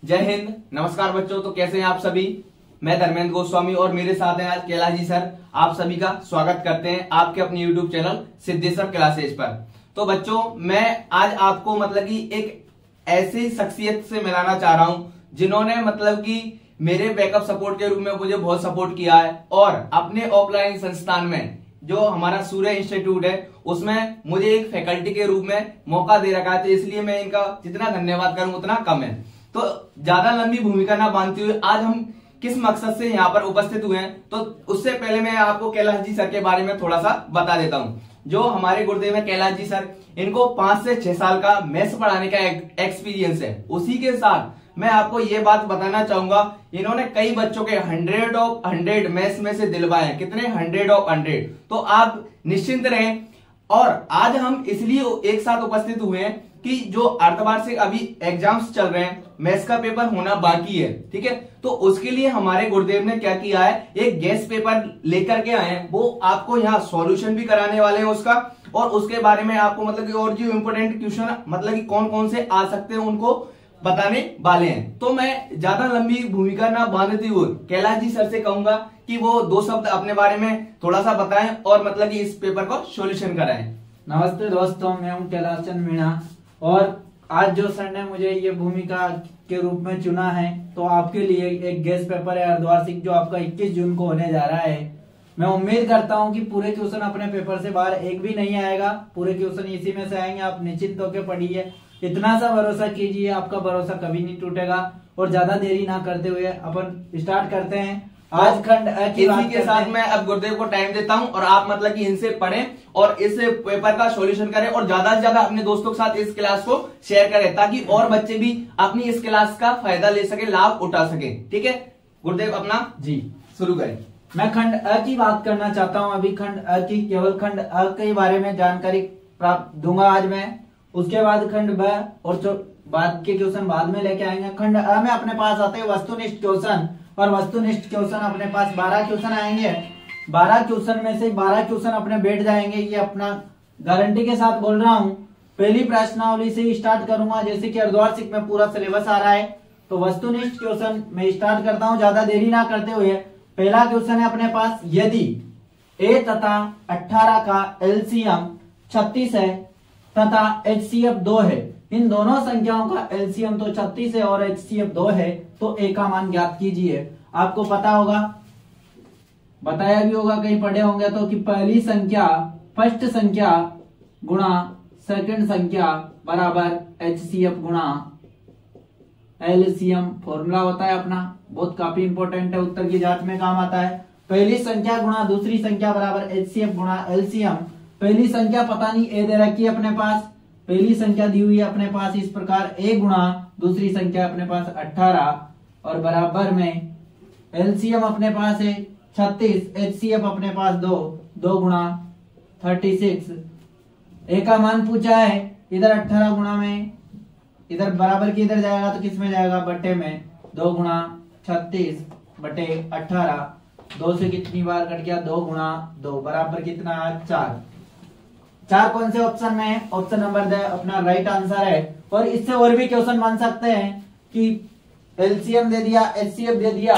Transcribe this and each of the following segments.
जय हिंद। नमस्कार बच्चों, तो कैसे हैं आप सभी। मैं धर्मेंद्र गोस्वामी और मेरे साथ हैं आज कैलाश जी सर। आप सभी का स्वागत करते हैं आपके अपने यूट्यूब चैनल सिद्धेश्वर क्लासेज पर। तो बच्चों, मैं आज आपको मतलब कि एक ऐसी शख्सियत से मिलाना चाह रहा हूं जिन्होंने मतलब कि मेरे बैकअप सपोर्ट के रूप में मुझे बहुत सपोर्ट किया है और अपने ऑफलाइन संस्थान में जो हमारा सूर्य इंस्टीट्यूट है उसमें मुझे एक फैकल्टी के रूप में मौका दे रखा है। तो इसलिए मैं इनका जितना धन्यवाद करूं उतना कम है। तो ज्यादा लंबी भूमिका ना बांधते हुए आज हम किस मकसद से यहाँ पर उपस्थित हुए हैं, तो उससे पहले मैं आपको कैलाश जी सर के बारे में थोड़ा सा बता देता हूँ। जो हमारे गुरुदेव है कैलाश जी सर, इनको 5 से 6 साल का मैथ्स पढ़ाने का एक्सपीरियंस है। उसी के साथ मैं आपको ये बात बताना चाहूंगा, इन्होंने कई बच्चों के 100 ऑफ 100 मैथ्स में से दिलवाए हैं। कितने? 100 ऑफ 100। तो आप निश्चिंत रहें। और आज हम इसलिए एक साथ उपस्थित हुए हैं कि जो अर्धवार्षिक अभी एग्जाम्स चल रहे हैं, मैथ्स का पेपर होना बाकी है, ठीक है। तो उसके लिए हमारे गुरुदेव ने क्या किया है, एक गेस्ट पेपर लेकर के आए हैं। वो आपको यहाँ सॉल्यूशन भी कराने वाले हैं उसका, और उसके बारे में आपको मतलब कि और जो इंपोर्टेंट क्वेश्चन मतलब कि कौन कौन से आ सकते हैं उनको बताने वाले हैं। तो मैं ज्यादा लंबी भूमिका ना बांधते हुए कैलाश जी सर से कहूंगा कि वो 2 शब्द अपने बारे में थोड़ा सा बताएं और मतलब कि इस पेपर को सॉल्यूशन कराएं। नमस्ते दोस्तों, मैं हूं कैलाश चंद मीणा और आज जो सर ने मुझे ये भूमिका के रूप में चुना है, तो आपके लिए एक गेस्ट पेपर है अर्धवार्षिक जो आपका 21 जून को होने जा रहा है। मैं उम्मीद करता हूं कि पूरे क्वेश्चन अपने पेपर से बाहर एक भी नहीं आएगा, पूरे क्वेश्चन इसी में से आएंगे। आप निश्चिंत होकर पढ़िए, इतना सा भरोसा कीजिए, आपका भरोसा कभी नहीं टूटेगा। और ज्यादा देरी ना करते हुए अपन स्टार्ट करते हैं। आज खंड इसी के साथ मैं अब गुरुदेव को टाइम देता हूं और आप मतलब कि इनसे पढ़ें और इस पेपर का सॉल्यूशन करें और ज्यादा से ज्यादा अपने दोस्तों के साथ इस क्लास को शेयर करें ताकि और बच्चे भी अपनी इस क्लास का फायदा ले सके, लाभ उठा सके। ठीक है गुरुदेव, अपना जी शुरू करें। मैं खंड अ की बात करना चाहता हूं। अभी खंड अ की, केवल खंड अ के बारे में जानकारी प्राप्त दूंगा आज मैं। उसके बाद खंड ब और बाद के क्वेश्चन बाद में लेके आएंगे। खंड अ में अपने पास आते हैं वस्तुनिष्ठ क्वेश्चन, और वस्तुनिष्ठ क्वेश्चन अपने पास 12 क्वेश्चन आएंगे। 12 क्वेश्चन में से 12 क्वेश्चन अपने बैठ जाएंगे, ये अपना गारंटी के साथ बोल रहा हूं। पहली प्रश्नावली से स्टार्ट करूंगा, जैसे कि अर्धवार्षिक में पूरा सिलेबस आ रहा है। तो वस्तुनिष्ठ क्वेश्चन में स्टार्ट करता हूं ज्यादा देरी ना करते हुए। पहला क्वेश्चन है अपने पास, यदि a तथा 18 का एलसीएम 36 है तथा HCF 2 है, इन दोनों संख्याओं का एलसीएम तो 36 है और HCF 2 है, तो a का मान ज्ञात कीजिए। आपको पता होगा, बताया भी होगा, कहीं पढ़े होंगे तो, कि पहली संख्या फर्स्ट संख्या गुणा सेकंड संख्या बराबर HCF गुणा एलसीएम फॉर्मूला होता है अपना। बहुत काफी इंपॉर्टेंट है, उत्तर की जांच में काम आता है। पहली संख्या गुणा दूसरी संख्या बराबर HCF गुणा एलसीएम। पहली संख्या पता नहीं a दे रखी है अपने पास, पहली संख्या दी हुई है अपने पास इस प्रकार a गुणा दूसरी संख्या अपने पास 18 और बराबर में एलसीएम अपने पास है 36, HCF अपने पास 2 गुणा 36। a का मान पूछा है, इधर 18 गुणा में, इधर बराबर की इधर जाएगा तो किस में जाएगा, बटे में। 2 गुणा 36 बटे 18, 2 से कितनी बार कट गया, 2 गुणा 2 बराबर कितना, 4 कौन से ऑप्शन में है, ऑप्शन नंबर द अपना राइट आंसर है। और इससे और भी क्वेश्चन बन सकते हैं कि एलसीएम दे दिया, HCF दे दिया,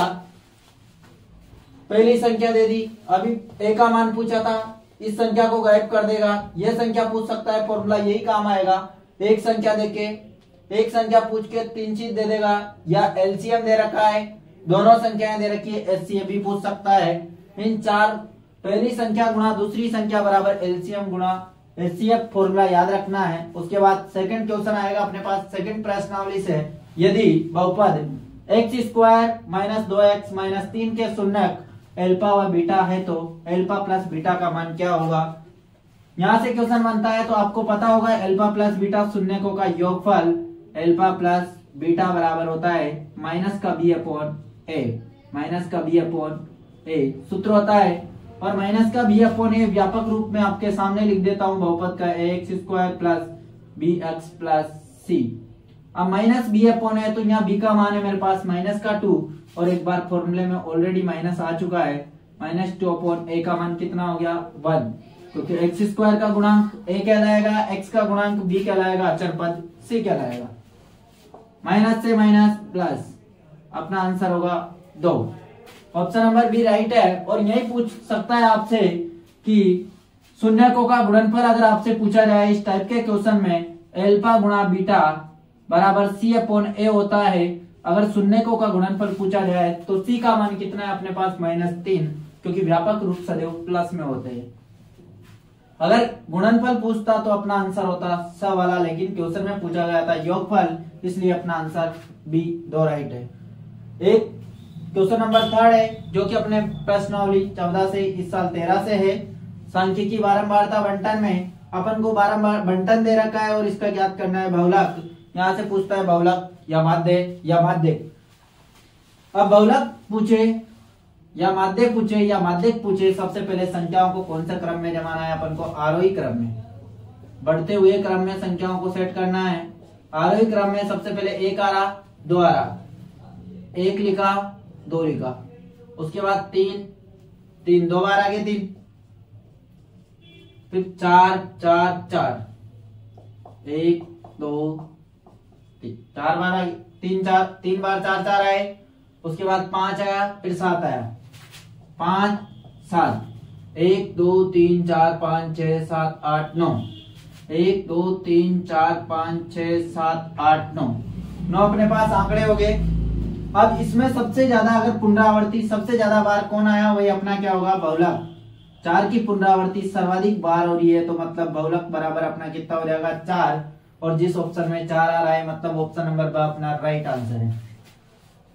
पहली संख्या दे दी, अभी a का मान पूछा था, इस संख्या को गायब कर देगा, यह संख्या पूछ सकता है, फॉर्मूला यही काम आएगा। एक संख्या देके, एक संख्या पूछ के 3 चीज दे देगा, या एलसीएम दे रखा है, दोनों संख्याएं दे रखी है, HCF भी पूछ सकता है। इन 4, पहली संख्या गुणा दूसरी संख्या बराबर एलसीएम गुणा HCF फॉर्मूला याद रखना है। उसके बाद सेकंड क्वेश्चन आएगा अपने पास सेकंड प्रश्नावली से, यदि बहुपद x² - 2x - 3 के शून्यक अल्फा व बीटा है तो अल्फा प्लस बीटा का मान क्या होगा। यहां से क्वेश्चन बनता है, तो आपको पता होगा अल्फा प्लस बीटा शून्यकों का योगफल अल्फा प्लस बीटा बराबर होता है माइनस का b अपॉन a, माइनस का b अपॉन a सूत्र होता है। और माइनस का b अपॉन a व्यापक रूप में आपके सामने लिख देता हूं, बहुपद का ax² plus bx plus c। अब माइनस b अपॉन a, तो यहाँ b का मान है मेरे पास माइनस का 2, और एक बार फॉर्मूले में ऑलरेडी माइनस आ चुका है, -2 अपॉन a का मान कितना हो गया, 1, क्योंकि x² का गुणांक a कहलाएगा, x का गुणांक b कहलाएगा, अचर पद c कहलाएगा। माइनस से माइनस प्लस, अपना आंसर होगा 2। ऑप्शन नंबर बी राइट है। और यही पूछ सकता है आपसे कि शून्यकों का गुणनफल अगर आपसे पूछा जाए इस टाइप के क्वेश्चन में, एल्फा गुणा बीटा बराबर सी अपॉन ए होता है। अगर शून्यकों का गुणनफल पूछा जाए तो सी का मान कितना है अपने पास -3, क्योंकि व्यापक रूप सदैव प्लस में होते हैं। अगर गुणनफल पूछता तो अपना आंसर होता स वाला, लेकिन क्वेश्चन में पूछा गया था योगफल, इसलिए अपना आंसर बी 2 राइट है। एक क्वेश्चन नंबर 3 है जो कि अपने प्रश्नावली 14 से इस साल 13 से है। सांख्यिकी बारंबारता बंटन में अपन को बारंबार बंटन दे रखा है और इसका ज्ञात करना है बहुलक। यहाँ से पूछता है बहुलक या माध्य या माध्यक। अब बहुलक पूछे या माध्यक पूछे या माध्यक पूछे, सबसे पहले संख्याओं को कौन सा क्रम में जमाना है अपन को? आरोही क्रम में, बढ़ते हुए क्रम में संख्याओं को सेट करना है। आरोही क्रम में सबसे पहले 1 आ रहा, 2 आ रहा, 1 लिखा, 2 लिखा, उसके बाद 3 2 बार आगे 3, फिर 4 4 4, 1 2 3 4 बार आगे, 3 बार 4 4 आए, उसके बाद 5 आया, फिर 7 आया, 5 7, 1 2 3 4 5 6 7 8 9, 1 2 3 4 5 6 7 8 9 अपने पास आंकड़े हो गए। अब इसमें सबसे ज्यादा अगर पुनरावृत्ति सबसे ज्यादा बार कौन आया, वही अपना क्या होगा? बहुलक। 4 की पुनरावृत्ति सर्वाधिक बार हो रही है, तो मतलब बहुलक बराबर अपना कितना हो जाएगा? 4। और जिस ऑप्शन में 4 आ रहा है मतलब ऑप्शन नंबर ब अपना राइट आंसर है।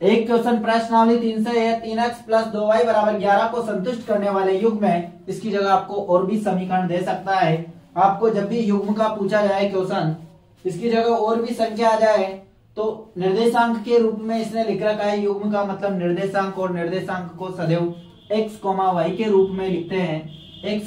एक क्वेश्चन प्रश्नावली 3 से है, 3x + 2y = 11 को संतुष्ट करने वाले युग्म में, इसकी जगह आपको और भी समीकरण दे सकता है। आपको जब भी युग्म का पूछा जाए क्वेश्चन, इसकी जगह और भी संख्या आ जाए तो निर्देशांक के रूप में इसने लिख रखा है। युग्म का मतलब निर्देशांक, और निर्देशांक को सदैव x, y के रूप में लिखते हैं, x,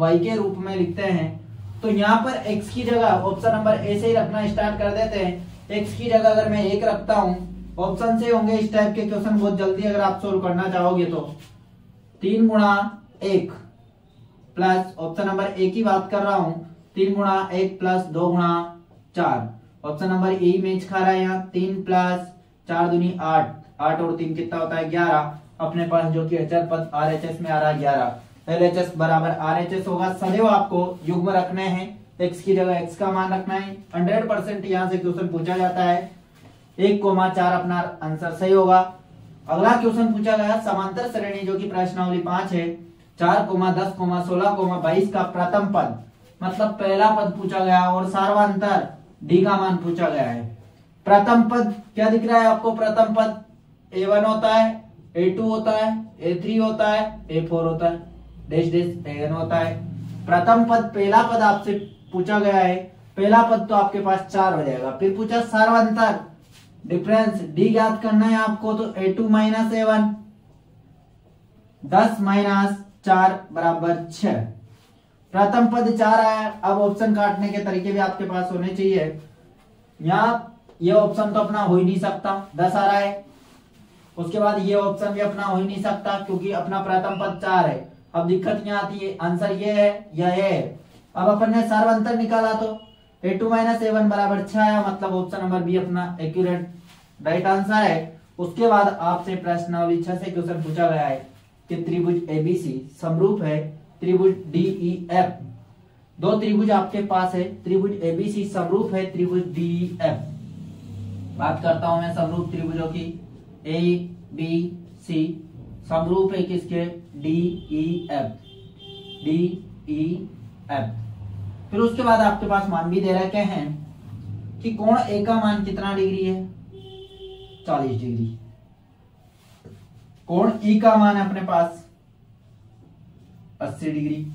y के रूप में लिखते हैं। तो यहाँ पर x की जगह ऑप्शन नंबर ए से ही रखना स्टार्ट कर देते हैं। x की जगह अगर मैं 1 रखता हूँ, ऑप्शन से होंगे इस टाइप के क्वेश्चन बहुत जल्दी अगर आप सोल्व करना चाहोगे तो 3 × 1 प्लस ऑप्शन नंबर ए की बात कर रहा हूँ, 3 × 1 + 2 × 4, ऑप्शन नंबर ए मैच खा रहा है यहाँ। 3 + 4 दूनी 8, 8 और 3 कितना होता है? 11। अपने पास जो कि अचर पद RHS में आ रहा है 11, LHS बराबर RHS होगा। सदैव आपको युग्म रखने हैं, x की जगह x का मान रखना है। 100% यहाँ से क्वेश्चन पूछा जाता है। 1,4 अपना आंसर सही होगा। अगला क्वेश्चन पूछा गया समांतर श्रेणी जो कि प्रश्नावली 5 है, 4, 10, 16, 22 का प्रथम पद, मतलब पहला पद पूछा गया और सार्वंतर d का मान पूछा गया है। प्रथम पद क्या दिख रहा है आपको? प्रथम पद A1 होता है, A2 होता है, A3 होता है, A4 होता है, डैश डैश AN होता है। प्रथम पद पहला पद आपसे पूछा गया है, पहला पद तो आपके पास 4 हो जाएगा। फिर पूछा सार्वंतर डिफरेंस d ज्ञात करना है आपको, तो A2 - A1, 10 - 4 = 6। प्रथम पद 4 आया। अब ऑप्शन काटने के तरीके भी आपके पास होने चाहिए। यहाँ ये ऑप्शन तो अपना हो ही नहीं सकता, 10 आ रहा है। उसके बाद ये ऑप्शन भी अपना हो ही नहीं सकता क्योंकि अपना प्रथम पद 4 है। अब दिक्कत यहाँ आती है, आंसर ये है या ये है। अब अपन ने सार्वंतर निकाला तो A2 - A1 = 6 आया, मतलब ऑप्शन नंबर बी अपना एक्यूरेट राइट आंसर है। उसके बाद आपसे प्रश्नावली 6 से क्वेश्चन पूछा गया है कि त्रिभुज ABC समरूप है त्रिभुज DEF। दो त्रिभुज आपके पास है, त्रिभुज ABC समरूप है त्रिभुज DEF। बात करता हूं मैं समरूप त्रिभुजों की, ABC समरूप है किसके? DEF। फिर उसके बाद आपके पास मान भी दे रखे हैं कि कोण A का मान कितना डिग्री है? 40 डिग्री। कोण E का मान है अपने पास 80 डिग्री।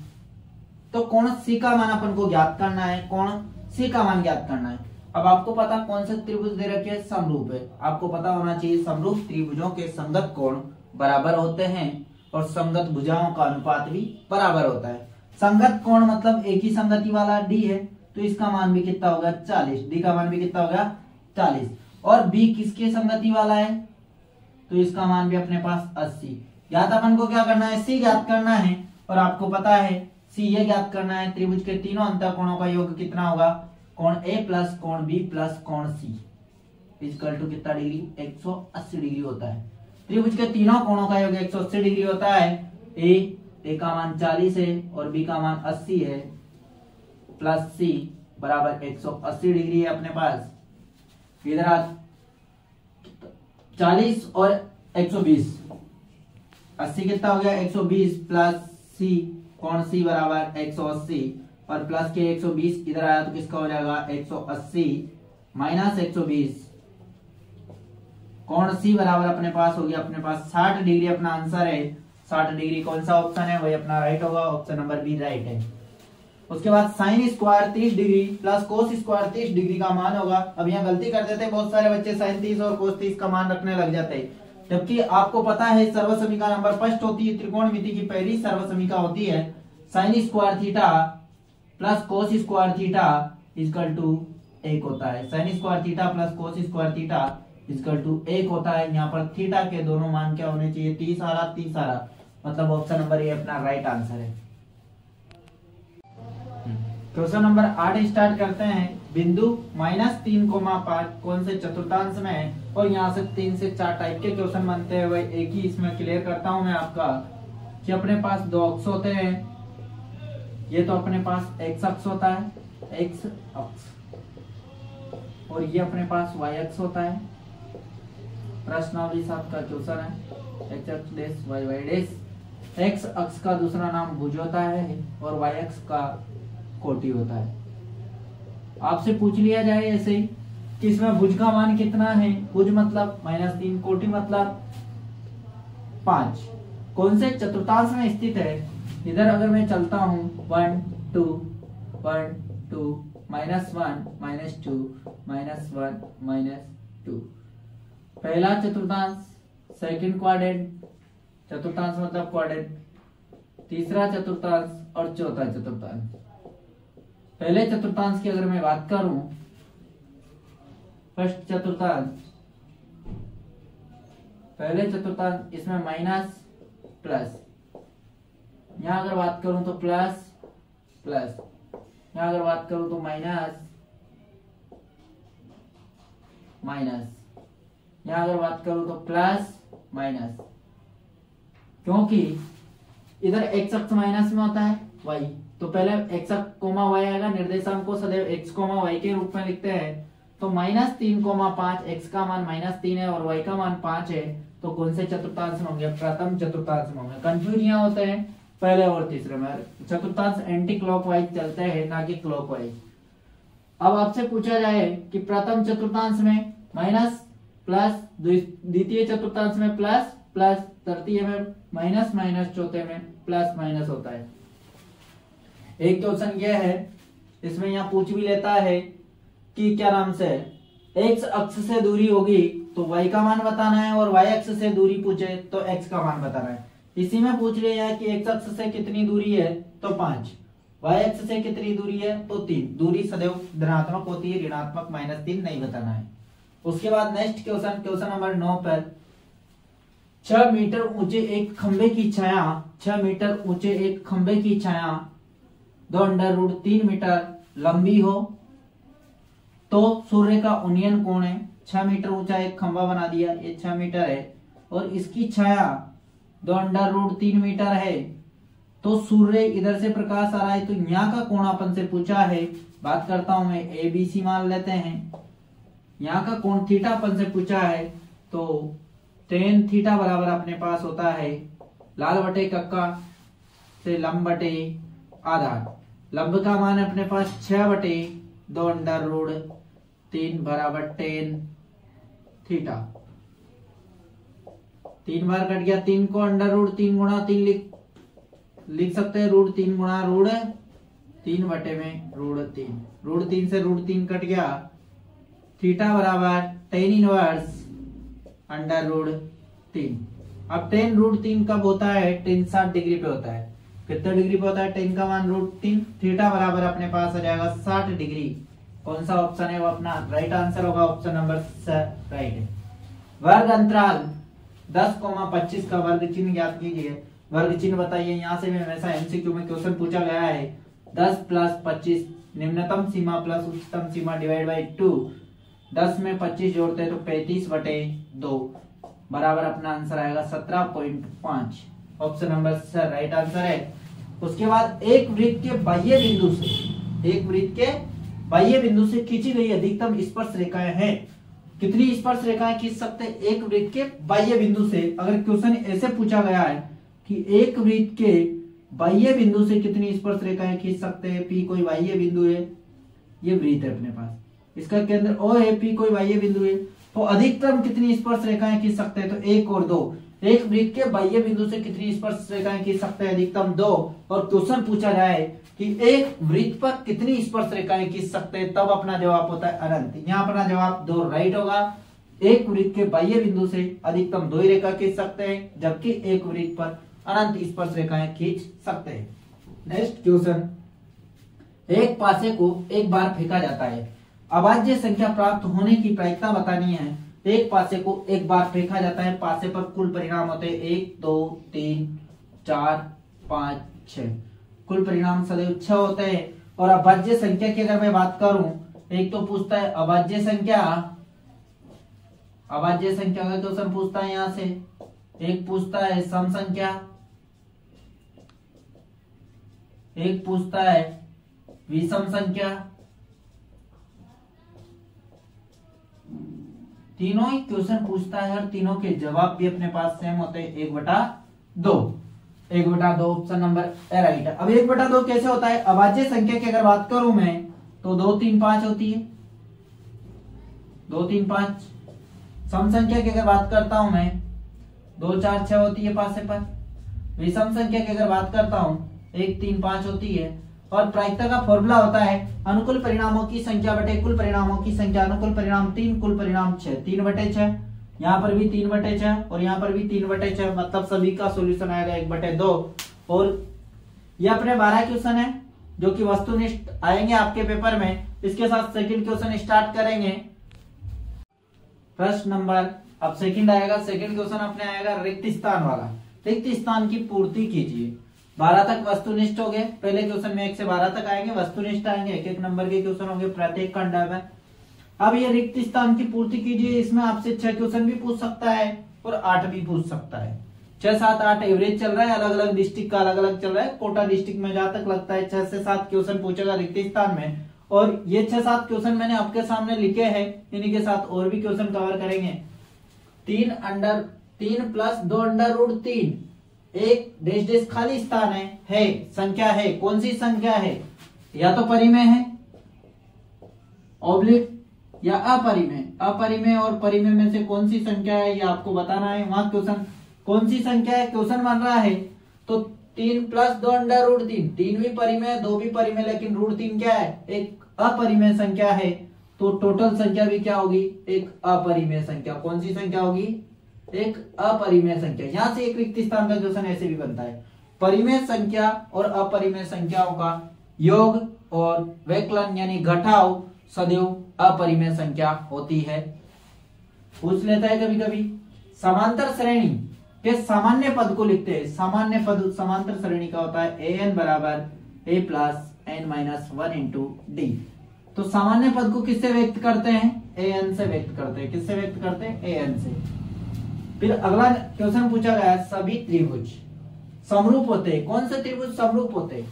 तो कोण C का मान अपन को ज्ञात करना है, कोण C का मान ज्ञात करना है। अब आपको पता कौन से त्रिभुज दे रखे हैं? समरूप है। आपको पता होना चाहिए समरूप त्रिभुजों के संगत कोण बराबर होते हैं और संगत भुजाओं का अनुपात भी बराबर होता है। संगत कोण मतलब एक ही संगति वाला D है, तो इसका मान भी कितना होगा? 40। D का मान भी कितना होगा? 40। और B किसके संगति वाला है? तो इसका मान भी अपने पास 80। ज्ञात अपन को क्या करना है? C ज्ञात करना है। और आपको पता है C ये ज्ञात करना है त्रिभुज के तीनों अंतःकोणों का योग कितना होगा? कोण A प्लस कोण B प्लस कोण C। इक्वल टू कितना डिग्री 180 डिग्री होता है। त्रिभुज के तीनों कोणों का योग 180 डिग्री होता है। ए का मान 40 है और बी का मान 80 है, प्लस सी बराबर 180 डिग्री है अपने पास। इधर 40 और 120, 80 कितना हो गया 120 प्लस सी, कोण सी बराबर 180 और प्लस के 120 इधर आया तो किसका हो जाएगा 180 माइनस 120, कोण सी बराबर अपने पास हो गया अपने पास 60 डिग्री अपना आंसर है। 60 डिग्री कौन सा ऑप्शन है, वही अपना राइट होगा, ऑप्शन नंबर बी राइट है। उसके बाद sine square 30 degree plus cos square 30 degree का मान होगा। अब यहाँ गलती कर देते हैं बहुत सारे बच्चे, साइन 30 और कोस 30 का मान रखने लग जाते हैं, जबकि आपको पता है सर्वसमीका नंबर फर्स्ट होती है, त्रिकोणमिति की पहली सर्वसमीका होती है sine square theta plus cos square theta equal to 1 होता है। Sine square theta plus cos square theta equal to 1 होता है। यहाँ पर थीटा के दोनों मान क्या होने चाहिए 30 आ रहा, मतलब ऑप्शन नंबर ए अपना राइट आंसर है। क्वेश्चन नंबर 8 स्टार्ट करते हैं। बिंदु -3,5 कौन से चतुर्थांश में है, और यहाँ से 3 से 4 टाइप के क्वेश्चन बनते हैं। वही एक ही इसमें क्लियर करता हूं मैं आपका कि अपने पास 2 अक्ष होते हैं। ये तो अपने पास x अक्ष होता है, x अक्ष, और ये अपने पास y अक्ष होता है। प्रश्नावली 7 का क्वेश्चन है, x अक्ष dash y y dash. x अक्ष का दूसरा नाम भुज होता है और y अक्ष का कोटि होता है। आपसे पूछ लिया जाए ऐसे ही कि इसमें भुज का मान कितना है, भुज मतलब -3, कोटि मतलब 5, कौन से चतुर्थांश में स्थित है। इधर अगर मैं चलता हूं 1 2 1 2 -1 -2 -1 -2, पहला चतुर्थांश, सेकंड क्वाड्रेंट, चतुर्थांश मतलब क्वाड्रेंट, तीसरा चतुर्थांश और चौथा चतुर्थांश। पहले चतुर्थांश की अगर मैं बात करूं, फर्स्ट चतुर्थांश, पहले चतुर्थांश, इसमें माइनस प्लस, यहां अगर बात करूं तो प्लस प्लस, यहां अगर बात करूं तो माइनस माइनस, यहां अगर बात करूं तो प्लस माइनस, क्योंकि इधर एक्स अक्ष माइनस में होता है y, तो पहले x कोमा y आएगा, निर्देशांक को सदैव x कोमा y के रूप में लिखते हैं। तो -3,5, x का मान -3 है और y का मान 5 है, तो कौन से चतुर्थांश में होंगे, प्रथम चतुर्थांश में होंगे। कंफ्यूज यहाँ होते हैं पहले और तीसरे में, चतुर्थांश एंटी क्लॉकवाइज चलते हैं ना कि क्लॉकवाइज। अब आपसे पूछा जाए कि प्रथम चतुर्थांश में माइनस प्लस, द्वितीय चतुर्थांश में प्लस प्लस, तृतीय में माइनस माइनस, चौथे में प्लस माइनस होता है। एक क्वेश्चन यह है, इसमें यहाँ पूछ भी लेता है कि क्या नाम से x अक्ष से दूरी होगी तो y का मान बताना है, और y अक्ष से दूरी पूछे तो x का मान बताना है। इसी में पूछ रहे हैं कि x अक्ष से कितनी दूरी है तो 5, y अक्ष से कितनी दूरी है तो 3। दूरी सदैव धनात्मक होती है, ऋणात्मक -3 नहीं बताना है। उसके बाद नेक्स्ट क्वेश्चन, क्वेश्चन नंबर 9 पर 6 मीटर ऊंचे एक खंबे की छाया, 6 मीटर ऊंचे एक खंबे की छाया 2√3 मीटर लंबी हो तो सूर्य का उन्नयन कोण है। 6 मीटर ऊंचा एक खंबा बना दिया, ये 6 मीटर है और इसकी छाया 2√3 मीटर है, तो सूर्य इधर से प्रकाश आ रहा है, तो यहाँ का कोण अपन से पूछा है। बात करता हूं मैं, ABC मान लेते हैं, यहाँ का कोण थीटा अपन से पूछा है, तो tan थीटा बराबर अपने पास होता है लाल बटे कक्का से लंब बटे आधार। लंब का मान अपने पास 6/2√3 बराबर tan थीटा। 3 बार कट गया, 3 को √3 गुणा 3 लिख सकते हैं, √3 गुणा √3 बटे में √3, √3 से √3 कट गया, थीटा बराबर tan इनवर्स √3। अब tan √3 कब होता है, tan 60 डिग्री पे होता है। कितने डिग्री पे होता है, tan का मान √3, थीटा बराबर अपने पास आ जाएगा 60 डिग्री। कौन सा ऑप्शन है वो अपना राइट आंसर होगा, ऑप्शन नंबर राइट है। वर्ग अंतराल 10,25 का वर्ग चिन्ह ज्ञात कीजिए। वर्ग चिन्ह बताइए, यहाँ से भी हमेशा एमसीक्यू में क्वेश्चन पूछा गया है। 10 + 25 निम्नतम सीमा प्लस उच्चतम सीमा डिवाइड बाई 2, 10 में 25 जोड़ते हैं तो 35/2 बराबर अपना आंसर आएगा 17.5। Option number C right answer है। उसके बाद एक वृत्त के बाह्य बिंदु से खींची गई अधिकतम स्पर्श रेखाएं हैं। कितनी स्पर्श रेखाएं खींच सकते हैं एक वृत्त के बाह्य बिंदु से? अगर क्वेश्चन ऐसे पूछा गया है कि एक वृत्त के बाह्य बिंदु से कितनी स्पर्श रेखाएं खींच सकते हैं, पी कोई बाह्य बिंदु है, ये वृत्त है अपने पास, इसका केंद्र ओ है, पी कोई बाह्य बिंदु है, तो अधिकतम कितनी स्पर्श रेखाएं खींच सकते हैं? तो 1 और 2। एक वृत्त के बाह्य बिंदु से कितनी स्पर्श रेखाएं खींच सकते हैं? अधिकतम 2। और क्वेश्चन पूछा जाए कि एक वृत्त पर कितनी स्पर्श रेखाएं खींच सकते हैं, तब अपना जवाब होता है अनंत। यहाँ अपना जवाब 2 राइट होगा। एक वृत्त के बाह्य बिंदु से अधिकतम 2 ही रेखा खींच सकते हैं, जबकि एक वृत्त पर अनंत स्पर्श रेखाएं खींच सकते हैं। नेक्स्ट क्वेश्चन, एक पासे को एक बार फेंका जाता है, अभाज्य संख्या प्राप्त होने की प्रायिकता बतानी है। एक पासे को एक बार फेंका जाता है, पासे पर कुल परिणाम होते हैं 1 2 3 4 5 6, कुल परिणाम सदैव 6 होते हैं। और अभाज्य संख्या की अगर मैं बात करूं, एक तो पूछता है अभाज्य संख्या का क्वेश्चन पूछता है यहां से, एक पूछता है सम संख्या, एक पूछता है विषम संख्या। तीनों ही क्वेश्चन पूछता है और तीनों के जवाब भी अपने पास सेम होते हैं 1/2। 1/2 ऑप्शन नंबर ए राइट है। अब 1/2 कैसे होता है? अभाज्य संख्या की अगर बात करूं मैं तो 2 3 5 होती है, 2 3 5। सम संख्या की अगर बात करता हूं मैं 2 4 6 होती है पासे पर। विषम संख्या की अगर बात करता हूं 1 3 5 होती है। और प्रायिकता का फॉर्मूला होता है अनुकूल परिणामों की संख्या बटे कुल परिणामों की संख्या। अनुकूल परिणाम 3, कुल परिणाम 6, 3/6। यहाँ पर भी 3/6 और यहाँ पर भी 3/6, मतलब सभी का सॉल्यूशन आएगा 1/2। और ये अपने 12 क्वेश्चन है जो कि वस्तुनिष्ठ आएंगे आपके पेपर में। इसके साथ सेकंड क्वेश्चन स्टार्ट करेंगे। प्रश्न नंबर, अब सेकंड आएगा। सेकंड क्वेश्चन अपने आएगा रिक्त स्थान वाला। रिक्त स्थान की पूर्ति कीजिए। 12 तक वस्तुनिष्ठ हो गए, पहले क्वेश्चन में 1 से 12 तक आएंगे, वस्तुनिष्ठ आएंगे, 1 नंबर के क्वेश्चन होंगे प्रत्येक खंड में। अब ये रिक्त स्थान की पूर्ति कीजिए, इसमें आपसे 6 क्वेश्चन भी पूछ सकता है और 8 भी पूछ सकता है। 6 7 8 एवरेज चल रहा है, अलग अलग डिस्ट्रिक्ट का अलग अलग चल रहा है। कोटा डिस्ट्रिक्ट में जहां तक लगता है 6 से 7 क्वेश्चन पूछेगा रिक्त स्थान में। और ये 6 7 क्वेश्चन मैंने आपके सामने लिखे हैं, इन्हीं के साथ और भी क्वेश्चन कवर करेंगे। 3 + 2 √3, एक डैश डैश खाली स्थान है संख्या है, कौन सी संख्या है? या तो परिमेय है, ऑब्लिक, या अपरिमेय। अपरिमेय और परिमेय में से कौन सी संख्या है ये आपको बताना है। वहां क्वेश्चन कौन सी संख्या है क्वेश्चन बन रहा है, तो 3 + 2 √3, 3 भी परिमेय 2 भी परिमेय, लेकिन √3 क्या है? एक अपरिमेय संख्या है। तो टोटल संख्या भी क्या होगी? एक अपरिमेय संख्या। कौन सी संख्या होगी? एक अपरिमेय संख्या। यहां से एक रिक्त स्थान का क्वेश्चन ऐसे भी बनता है, परिमेय संख्या और अपरिमेय संख्याओं का योग और व्यकलन यानी घटाव सदैव अपरिमेय संख्या होती है। पूछ लेता है कभी कभी। समांतर श्रेणी के सामान्य पद को लिखते हैं। सामान्य पद समांतर श्रेणी का होता है an = a + n - 1 × d। तो सामान्य पद को किससे व्यक्त करते हैं? an से व्यक्त करते हैं। किससे व्यक्त करते हैं? an से। फिर अगला क्वेश्चन पूछा गया, सभी त्रिभुज समरूप होते हैं। कौन से त्रिभुज समरूप होते हैं?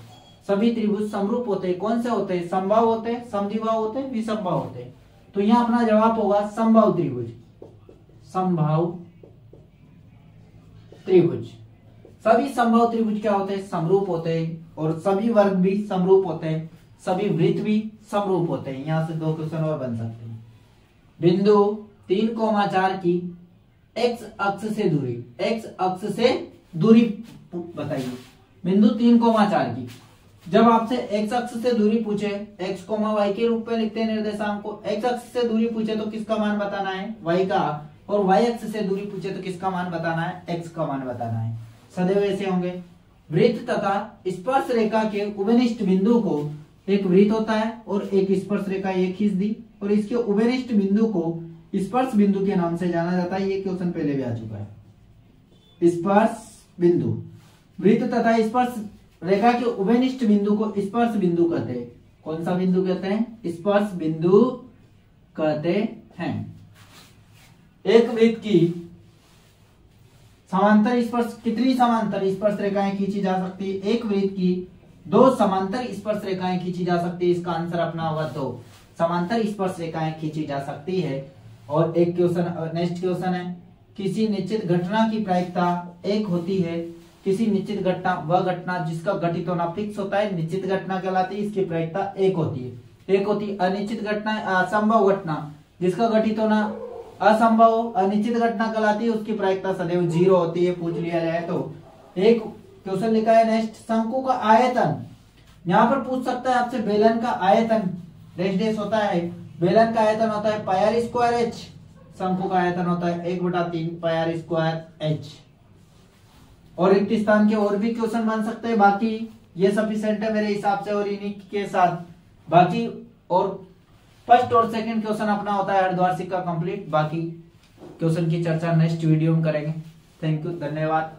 सभी त्रिभुज समरूप होते हैं। कौन से होते हैं? समबाहु होते हैं, समद्विबाहु होते हैं, विषमबाहु होते हैं। तो यहाँ अपना जवाब होगा समबाहु त्रिभुज। समबाहु त्रिभुज, सभी समबाहु त्रिभुज क्या होते हैं? समरूप होते हैं। और सभी वर्ग भी समरूप होते हैं, सभी वृत्त भी समरूप होते हैं। यहाँ से 2 क्वेश्चन और बन सकते हैं। बिंदु 3,4 की x अक्ष से दूरी बताइए। बिंदु 3,4 की जब आपसे x अक्ष से दूरी पूछे, x, y के रूप में लिखते हैं निर्देशांक को। x अक्ष से दूरी पूछे तो किसका मान बताना है? y का। और y अक्ष से दूरी पूछे तो किसका मान बताना है? x का मान बताना है। सदैव ऐसे होंगे। वृत्त तथा स्पर्श रेखा के उभयनिष्ठ बिंदु को, एक वृत्त होता है और एक स्पर्श रेखा ये खींच दी, और इसके उभयनिष्ठ बिंदु को स्पर्श बिंदु के नाम से जाना जाता है। ये क्वेश्चन पहले भी आ चुका है। स्पर्श बिंदु, वृत्त तथा स्पर्श रेखा के उभयनिष्ठ बिंदु को स्पर्श बिंदु कहते हैं। कौन सा बिंदु कहते हैं? स्पर्श बिंदु कहते हैं। एक वृत्त की समांतर स्पर्श कितनी समांतर स्पर्श रेखाएं खींची जा सकती है? एक वृत्त की 2 समांतर स्पर्श रेखाएं खींची जा सकती है। इसका आंसर अपना होगा 2 समांतर स्पर्श रेखाएं खींची जा सकती है। और एक क्वेश्चन, नेक्स्ट क्वेश्चन है, किसी निश्चित घटना की प्रायिकता 1 होती है। किसी निश्चित घटना, वह घटना जिसका घटित होना फिक्स होता है, निश्चित घटना कहलाती है, इसकी प्रायिकता 1 होती है। एक होती है अनिश्चित घटना, असंभव घटना, जिसका घटित होना असंभव हो, अनिश्चित घटना कहलाती है, उसकी प्रायिकता सदैव 0 होती है। पूछ लिया जाए तो। एक क्वेश्चन लिखा है नेक्स्ट, शंकु का आयतन, यहाँ पर पूछ सकता है आपसे बेलन का आयतन, डैश डैश होता है, बेलन का आयतन होता है पाई आर स्क्वायर एच, शंकु का आयतन होता है 1/3 पाई आर स्क्वायर एच। और रिक्त स्थान के और भी क्वेश्चन बन सकते हैं, बाकी ये सफिशिएंट है मेरे हिसाब से। और इन्हीं के साथ बाकी और फर्स्ट और सेकंड क्वेश्चन अपना होता है अर्धवार्षिक का कंप्लीट। बाकी क्वेश्चन की चर्चा नेक्स्ट वीडियो में करेंगे। थैंक यू, धन्यवाद।